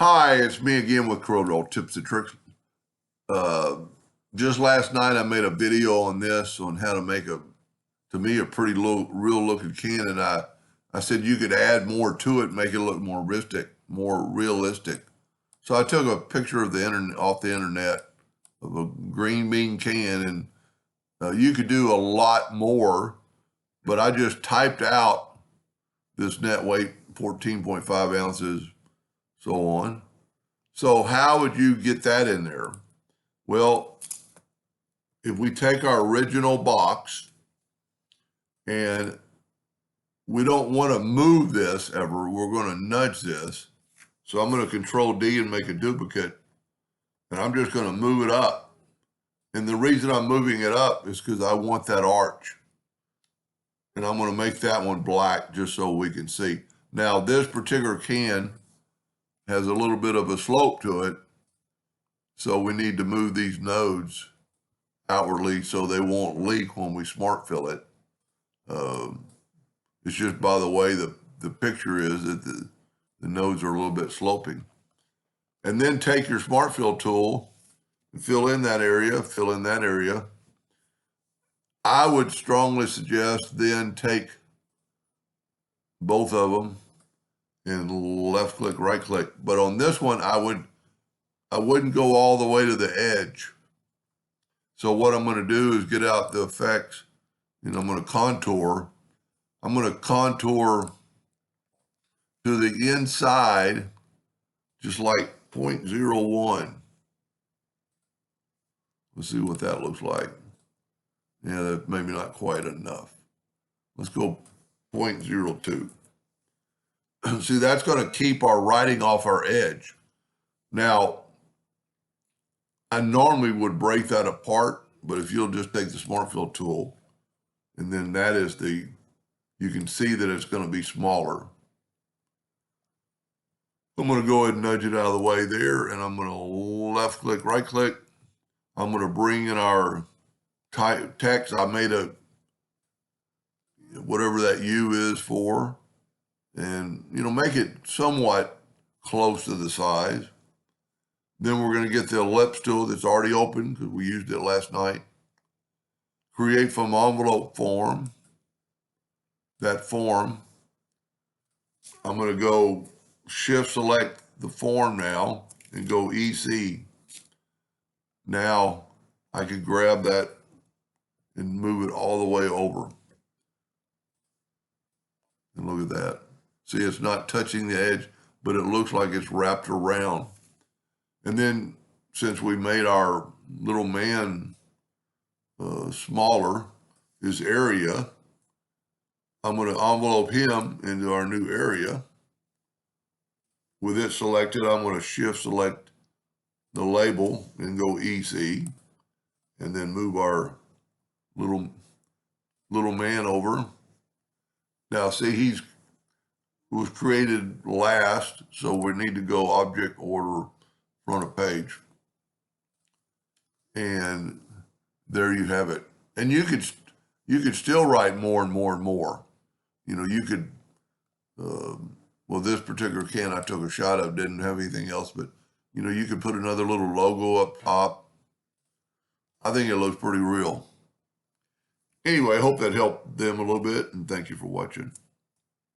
Hi, it's me again with Corel Tips and Tricks. Just last night I made a video on this, on how to make to me, a pretty real looking can, and I said you could add more to it, make it look more realistic. So I took a picture of the internet, off the internet, of a green bean can, and you could do a lot more, but I just typed out this net weight, 14.5 ounces, so on. So how would you get that in there? Well, if we take our original box, and we don't want to move this ever, we're going to nudge this. So I'm going to Control D and make a duplicate, and I'm just going to move it up. And the reason I'm moving it up is because I want that arch. And I'm going to make that one black just so we can see. Now, this particular can has a little bit of a slope to it, so we need to move these nodes outwardly so they won't leak when we smart fill it. It's just by the way the picture is that the nodes are a little bit sloping. And then take your smart fill tool and fill in that area, fill in that area. I would strongly suggest then take both of them and left click, right click. But on this one, I wouldn't go all the way to the edge. So what I'm going to do is get out the effects, and I'm going to contour. I'm going to contour to the inside, just like 0.01. Let's see what that looks like. Yeah, that's maybe not quite enough. Let's go 0.02. See, that's going to keep our writing off our edge. Now, I normally would break that apart, but if you'll just take the Smart Fill tool, and then that is you can see that it's going to be smaller. I'm going to go ahead and nudge it out of the way there, and I'm going to left click, right click. I'm going to bring in our text. I made whatever that U is for, and make it somewhat close to the size. Then we're going to get the ellipse tool that's already open because we used it last night. Create from envelope form. That form, I'm going to go shift select the form now and go EC. Now I can grab that and move it all the way over. And look at that. See, it's not touching the edge, but it looks like it's wrapped around. And then since we made our little man smaller, his area, I'm going to envelope him into our new area. With it selected, I'm going to shift select the label and go EC, and then move our little man over. Now see, he was created last, so we need to go object order front of page. And there you have it. And you could still write more and more and more. You could, well, this particular can I took a shot of didn't have anything else, but you could put another little logo up top. I think it looks pretty real. Anyway, I hope that helped them a little bit, and thank you for watching.